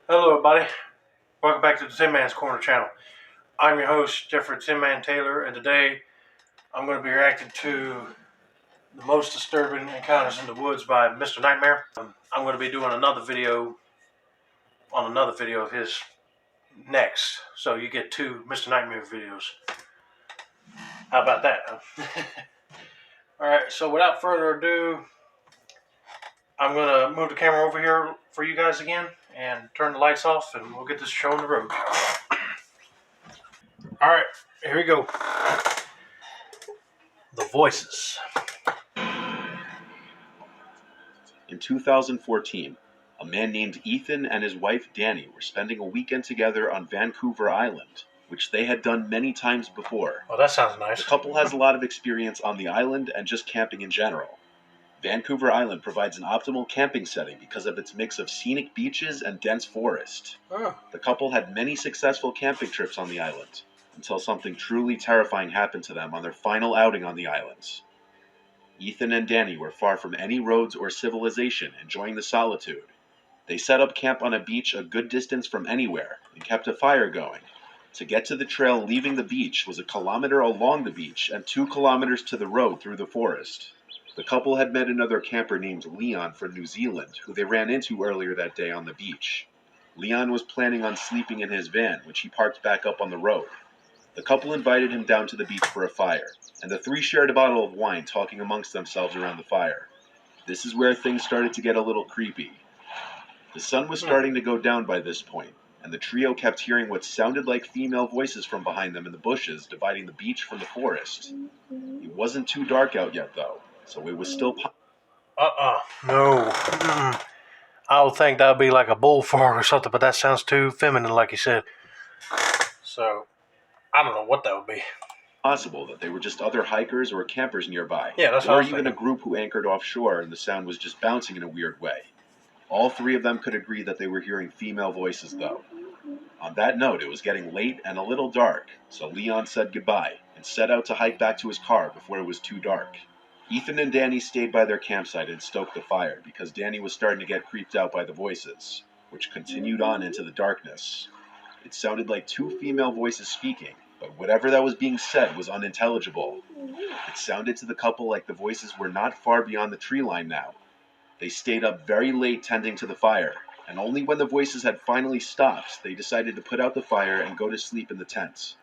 Hello, everybody. Welcome back to the Tin Man's Corner channel. I'm your host, Jeffrey Tin Man Taylor, and today I'm going to be reacting to the most disturbing encounters in the woods by Mr. Nightmare. I'm going to be doing another video on another video of his next, so you get two Mr. Nightmare videos. How about that? Alright, so without further ado, I'm going to move the camera over here for you guys again and turn the lights off, and we'll get this show on the road. Alright, here we go. The Voices. In 2014, a man named Ethan and his wife Danny were spending a weekend together on Vancouver Island, which they had done many times before. Oh, that sounds nice. The couple has a lot of experience on the island and just camping in general. Vancouver Island provides an optimal camping setting because of its mix of scenic beaches and dense forest. Oh. The couple had many successful camping trips on the island, until something truly terrifying happened to them on their final outing on the island. Ethan and Danny were far from any roads or civilization, enjoying the solitude. They set up camp on a beach a good distance from anywhere and kept a fire going. To get to the trail leaving the beach was 1 kilometer along the beach and 2 kilometers to the road through the forest. The couple had met another camper named Leon from New Zealand, who they ran into earlier that day on the beach. Leon was planning on sleeping in his van, which he parked back up on the road. The couple invited him down to the beach for a fire, and the three shared a bottle of wine, talking amongst themselves around the fire. This is where things started to get a little creepy. The sun was starting to go down by this point, and the trio kept hearing what sounded like female voices from behind them in the bushes dividing the beach from the forest. It wasn't too dark out yet, though, so it was still No. I would think that would be like a bull fart or something, but that sounds too feminine, like you said. So, I don't know what that would be. possible that they were just other hikers or campers nearby, Yeah, that's what I or was even thinking. a group who anchored offshore and the sound was just bouncing in a weird way. All three of them could agree that they were hearing female voices, though. On that note, it was getting late and a little dark, so Leon said goodbye and set out to hike back to his car before it was too dark. Ethan and Danny stayed by their campsite and stoked the fire because Danny was starting to get creeped out by the voices, which continued on into the darkness. It sounded like two female voices speaking, but whatever that was being said was unintelligible. It sounded to the couple like the voices were not far beyond the tree line now. They stayed up very late tending to the fire, and only when the voices had finally stopped, they decided to put out the fire and go to sleep in the tent.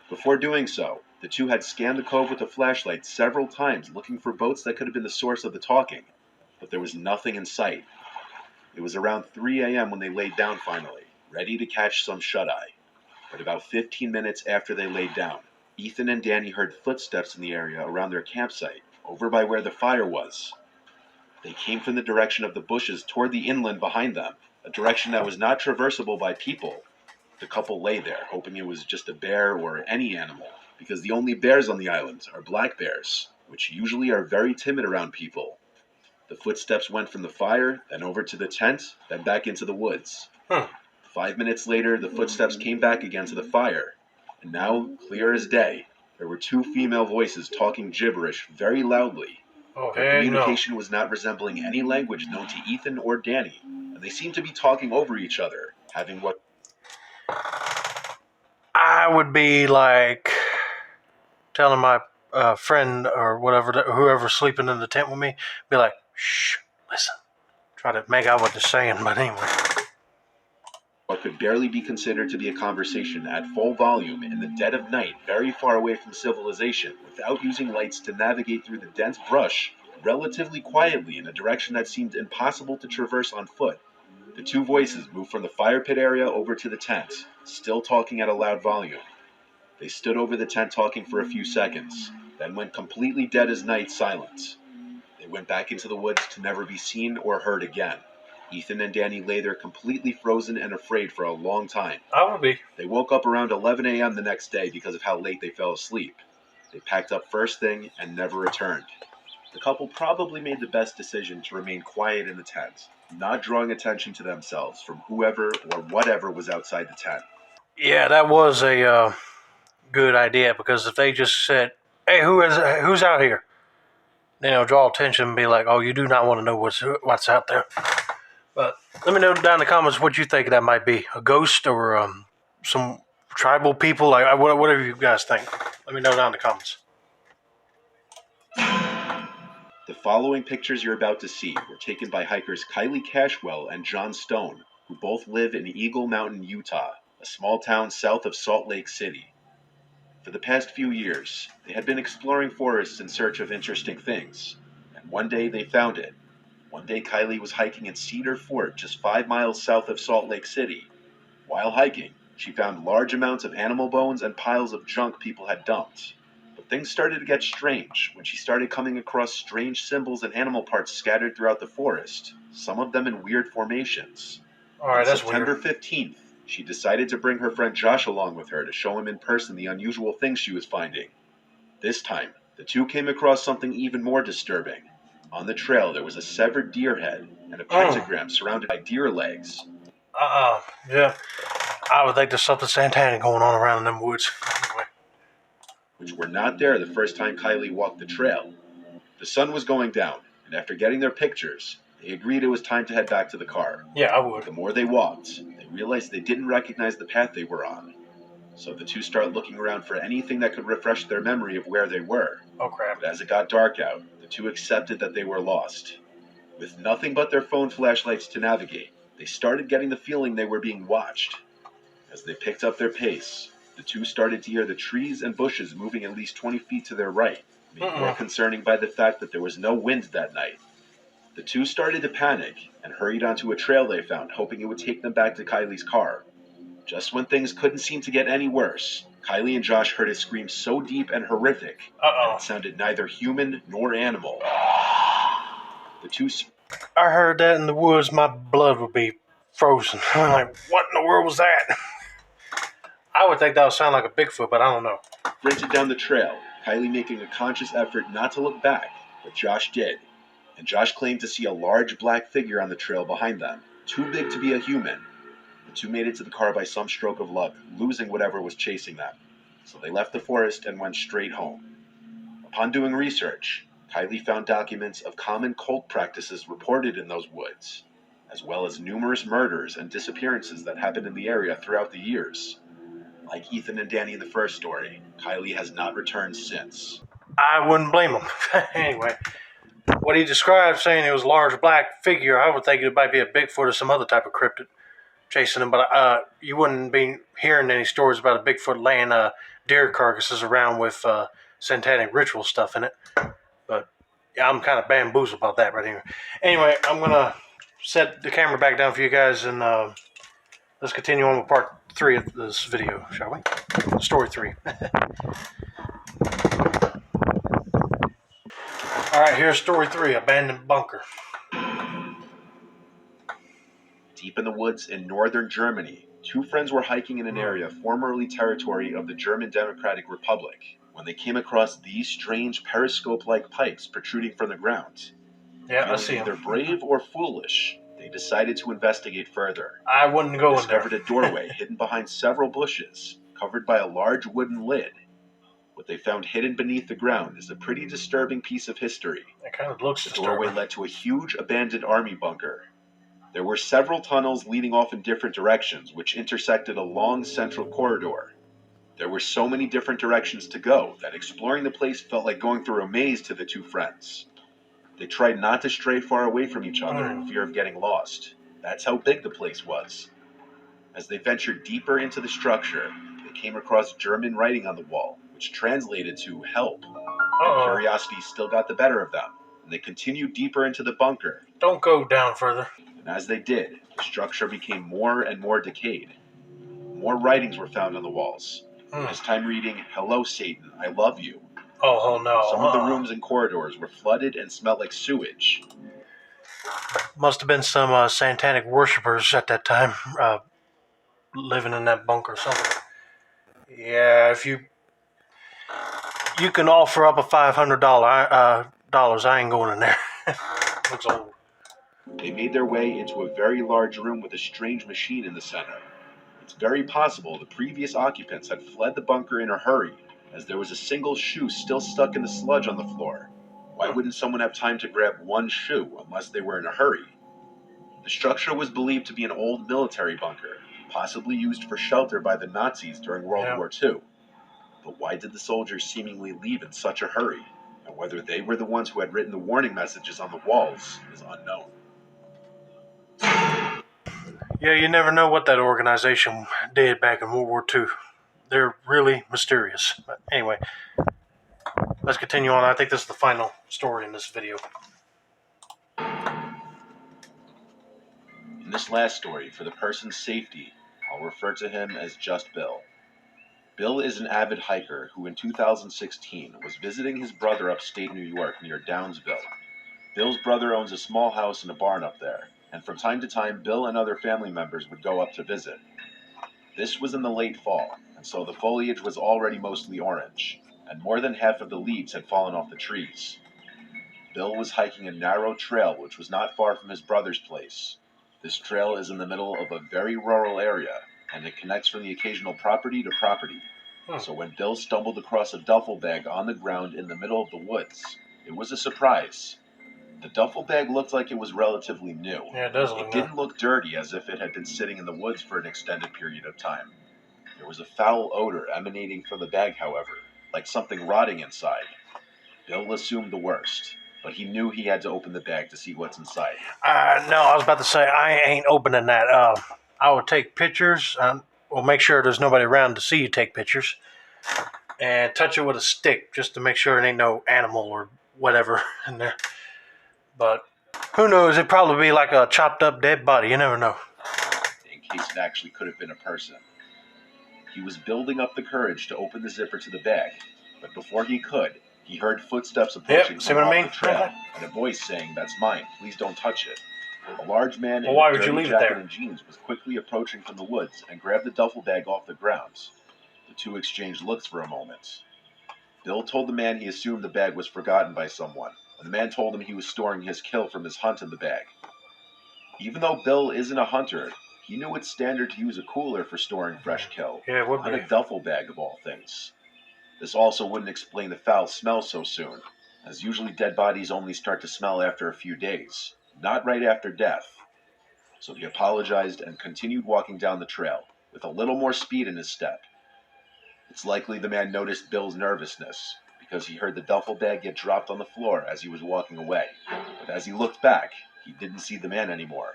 Before doing so, the two had scanned the cove with a flashlight several times looking for boats that could have been the source of the talking, but there was nothing in sight. It was around 3 a.m. when they laid down finally, ready to catch some shut-eye. But about 15 minutes after they laid down, Ethan and Danny heard footsteps in the area around their campsite, over by where the fire was. They came from the direction of the bushes toward the inland behind them, a direction that was not traversable by people. The couple lay there, hoping it was just a bear or any animal, because the only bears on the island are black bears, which usually are very timid around people. The footsteps went from the fire, then over to the tent, then back into the woods. 5 minutes later, the footsteps came back again to the fire, and now, clear as day, there were two female voices talking gibberish very loudly. Oh, Their heck no. communication was not resembling any language known to Ethan or Danny, and they seemed to be talking over each other, having what I would be like telling my friend or whatever, whoever's sleeping in the tent with me, be like, shh, listen. Try to make out what they're saying, but anyway. what could barely be considered to be a conversation at full volume in the dead of night, very far away from civilization, without using lights to navigate through the dense brush, relatively quietly in a direction that seemed impossible to traverse on foot. The two voices moved from the fire pit area over to the tent, still talking at a loud volume. They stood over the tent talking for a few seconds, then went completely dead as night silent. They went back into the woods to never be seen or heard again. Ethan and Danny lay there completely frozen and afraid for a long time. I would be. They woke up around 11 a.m. the next day because of how late they fell asleep. They packed up first thing and never returned. The couple probably made the best decision to remain quiet in the tent, not drawing attention to themselves from whoever or whatever was outside the tent. Yeah, that was a good idea, because if they just said, hey, who's out here? Then it'll draw attention and be like, oh, you do not want to know what's out there. But let me know down in the comments what you think that might be. A ghost or some tribal people, like whatever you guys think. Let me know down in the comments. The following pictures you're about to see were taken by hikers Kylie Cashwell and John Stone, who both live in Eagle Mountain, Utah, a small town south of Salt Lake City. For the past few years, they had been exploring forests in search of interesting things, and one day they found it. One day Kylie was hiking in Cedar Fort, just 5 miles south of Salt Lake City. While hiking, she found large amounts of animal bones and piles of junk people had dumped. But things started to get strange when she started coming across strange symbols and animal parts scattered throughout the forest, some of them in weird formations. All right, On that's September weird. 15th, she decided to bring her friend Josh along with her to show him in person the unusual things she was finding. This time, the two came across something even more disturbing. On the trail, there was a severed deer head and a pentagram surrounded by deer legs. Yeah. I would think there's something satanic going on around in them woods. Anyway. Which were not there the first time Kylie walked the trail. The sun was going down, and after getting their pictures, they agreed it was time to head back to the car. Yeah, I But would. the more they walked, they realized they didn't recognize the path they were on. So the two started looking around for anything that could refresh their memory of where they were. Oh, crap. But as it got dark out, the two accepted that they were lost. With nothing but their phone flashlights to navigate, they started getting the feeling they were being watched. As they picked up their pace, the two started to hear the trees and bushes moving at least 20 feet to their right, made more concerning by the fact that there was no wind that night. The two started to panic and hurried onto a trail they found, hoping it would take them back to Kylie's car. Just when things couldn't seem to get any worse, Kylie and Josh heard a scream so deep and horrific that it sounded neither human nor animal. The two I heard that in the woods, my blood would be frozen. I'm like, what in the world was that? I would think that would sound like a Bigfoot, but I don't know. sprinted down the trail, Kylie making a conscious effort not to look back, but Josh did. And Josh claimed to see a large black figure on the trail behind them, too big to be a human. The two made it to the car by some stroke of luck, losing whatever was chasing them. So they left the forest and went straight home. Upon doing research, Kylie found documents of common cult practices reported in those woods, as well as numerous murders and disappearances that happened in the area throughout the years. Like Ethan and Danny in the first story, Kylie has not returned since. I wouldn't blame him. Anyway, what he described saying it was a large black figure, I would think it might be a Bigfoot or some other type of cryptid chasing him, but you wouldn't be hearing any stories about a Bigfoot laying deer carcasses around with satanic ritual stuff in it. But yeah, I'm kind of bamboozled about that right here. Anyway, I'm going to set the camera back down for you guys, and let's continue on with part 3 of this video, shall we? Story 3. All right, here's story 3, Abandoned Bunker. Deep in the woods in northern Germany, two friends were hiking in an area formerly territory of the German Democratic Republic when they came across these strange periscope-like pipes protruding from the ground. Yeah, I see Feeling either him. brave or foolish, they decided to investigate further. I wouldn't go in there. Discovered a doorway hidden behind several bushes, covered by a large wooden lid. What they found hidden beneath the ground is a pretty disturbing piece of history. It kind of looks The doorway disturbing. led to a huge abandoned army bunker. There were several tunnels leading off in different directions, which intersected a long central corridor. There were so many different directions to go that exploring the place felt like going through a maze to the two friends. They tried not to stray far away from each other in fear of getting lost. That's how big the place was. As they ventured deeper into the structure, they came across German writing on the wall, which translated to help. Curiosity still got the better of them, and they continued deeper into the bunker. Don't go down further. And as they did, the structure became more and more decayed. More writings were found on the walls. This time reading, "Hello, Satan, I love you." Oh no. Some of the rooms and corridors were flooded and smelled like sewage. Must have been some satanic worshippers at that time living in that bunker or something. Yeah, if you can offer up a $500, I ain't going in there. Looks old. They made their way into a very large room with a strange machine in the center. It's very possible the previous occupants had fled the bunker in a hurry, as there was a single shoe still stuck in the sludge on the floor. Why wouldn't someone have time to grab one shoe unless they were in a hurry? The structure was believed to be an old military bunker, possibly used for shelter by the Nazis during World War II. But why did the soldiers seemingly leave in such a hurry? And whether they were the ones who had written the warning messages on the walls is unknown. Yeah, you never know what that organization did back in World War II. They're really mysterious. But anyway, let's continue on. I think this is the final story in this video. In this last story, for the person's safety, I'll refer to him as just Bill. Bill is an avid hiker who in 2016 was visiting his brother upstate New York near Downsville. Bill's brother owns a small house and a barn up there, and from time to time Bill and other family members would go up to visit. This was in the late fall, and so the foliage was already mostly orange, and more than half of the leaves had fallen off the trees. Bill was hiking a narrow trail which was not far from his brother's place. This trail is in the middle of a very rural area, and it connects from the occasional property to property. So when Bill stumbled across a duffel bag on the ground in the middle of the woods, it was a surprise. The duffel bag looked like it was relatively new. Yeah, it does look It new. didn't look dirty as if it had been sitting in the woods for an extended period of time. There was a foul odor emanating from the bag, however, like something rotting inside. Bill assumed the worst, but he knew he had to open the bag to see what's inside. No, I was about to say, I ain't opening that. I would take pictures. We'll make sure there's nobody around to see you take pictures. And touch it with a stick just to make sure it ain't no animal or whatever in there. But who knows? It'd probably be like a chopped up dead body. You never know. In case it actually could have been a person. He was building up the courage to open the zipper to the bag, but before he could, he heard footsteps approaching see from what I off mean? the trail, and a voice saying, "That's mine, please don't touch it." A large man in Well, why a would you dirty leave it jacket there? and jeans was quickly approaching from the woods and grabbed the duffel bag off the ground. The two exchanged looks for a moment. Bill told the man he assumed the bag was forgotten by someone, and the man told him he was storing his kill from his hunt in the bag. Even though Bill isn't a hunter, he knew it's standard to use a cooler for storing fresh kill, Yeah, it would not be. a duffel bag of all things. This also wouldn't explain the foul smell so soon, as usually dead bodies only start to smell after a few days, not right after death. So he apologized and continued walking down the trail, with a little more speed in his step. It's likely the man noticed Bill's nervousness, because he heard the duffel bag get dropped on the floor as he was walking away, but as he looked back, he didn't see the man anymore.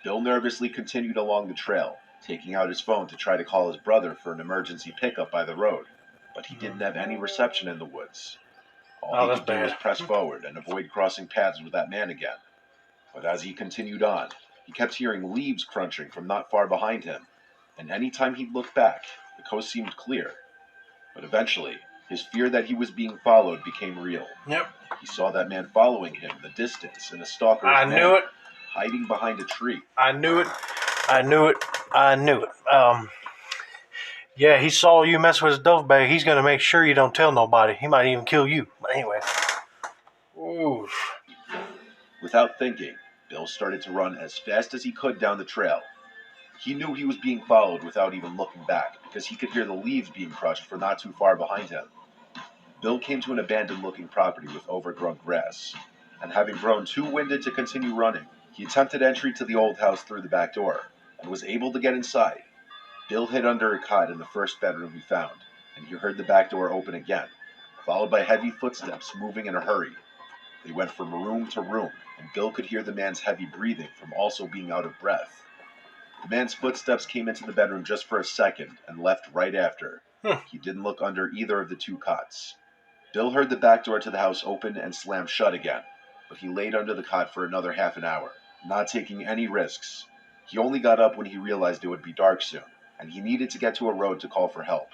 Bill nervously continued along the trail, taking out his phone to try to call his brother for an emergency pickup by the road, but he didn't have any reception in the woods. All he that's could do was bad. press forward and avoid crossing paths with that man again. But as he continued on, he kept hearing leaves crunching from not far behind him, and any time he looked back, the coast seemed clear. But eventually, his fear that he was being followed became real. Yep. He saw that man following him in the distance in a stalker's I manner, knew it. hiding behind a tree. I knew it. I knew it. I knew it. Yeah, he saw you mess with his duffel bag. He's going to make sure you don't tell nobody. He might even kill you. But anyway. Ooh. Without thinking, Bill started to run as fast as he could down the trail. He knew he was being followed without even looking back, because he could hear the leaves being crushed from not too far behind him. Bill came to an abandoned-looking property with overgrown grass, and having grown too winded to continue running, he attempted entry to the old house through the back door, and was able to get inside. Bill hid under a cot in the first bedroom he found, and he heard the back door open again, followed by heavy footsteps moving in a hurry. They went from room to room, and Bill could hear the man's heavy breathing from also being out of breath. The man's footsteps came into the bedroom just for a second and left right after. He didn't look under either of the two cots. Bill heard the back door to the house open and slam shut again, but he laid under the cot for another half an hour, not taking any risks. He only got up when he realized it would be dark soon, and he needed to get to a road to call for help.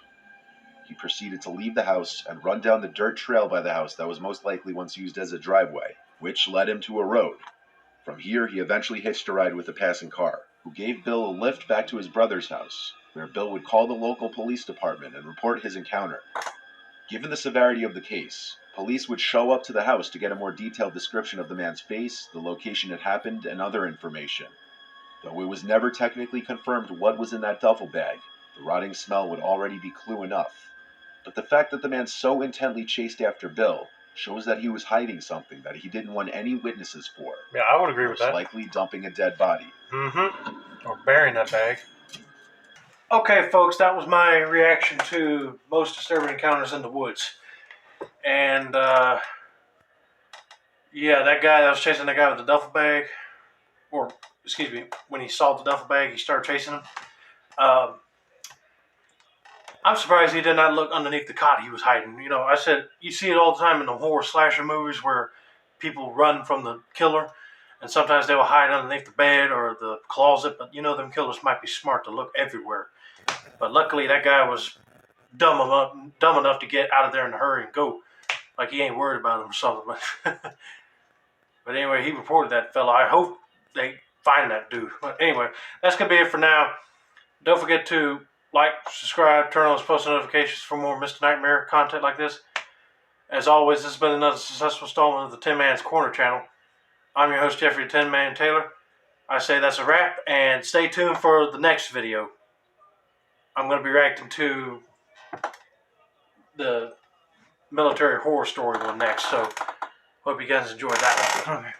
He proceeded to leave the house and run down the dirt trail by the house that was most likely once used as a driveway, which led him to a road. From here, he eventually hitched a ride with a passing car, who gave Bill a lift back to his brother's house, where Bill would call the local police department and report his encounter. Given the severity of the case, police would show up to the house to get a more detailed description of the man's face, the location it happened, and other information. Though it was never technically confirmed what was in that duffel bag, the rotting smell would already be clue enough. But the fact that the man so intently chased after Bill shows that he was hiding something that he didn't want any witnesses for. Yeah, I would agree with Most that. likely dumping a dead body. Mm-hmm. Or burying that bag. Okay, folks, that was my reaction to most disturbing encounters in the woods. And, yeah, that guy that was chasing the guy with the duffel bag, or, excuse me, when he saw the duffel bag, he started chasing him. I'm surprised he did not look underneath the cot he was hiding. You know, I said, you see it all the time in the horror slasher movies where people run from the killer, and sometimes they will hide underneath the bed or the closet, but you know, them killers might be smart to look everywhere. But luckily, that guy was dumb enough to get out of there in a hurry and go. Like he ain't worried about him or something. But anyway, he reported that fella. I hope they find that dude. But anyway, that's going to be it for now. Don't forget to like, subscribe, turn on those post notifications for more Mr. Nightmare content like this. As always, this has been another successful installment of the Tin Man's Corner channel. I'm your host, Jeffrey Tin Man Taylor. I say that's a wrap, and stay tuned for the next video. I'm going to be reacting to the military horror story one next, so hope you guys enjoyed that one. Okay.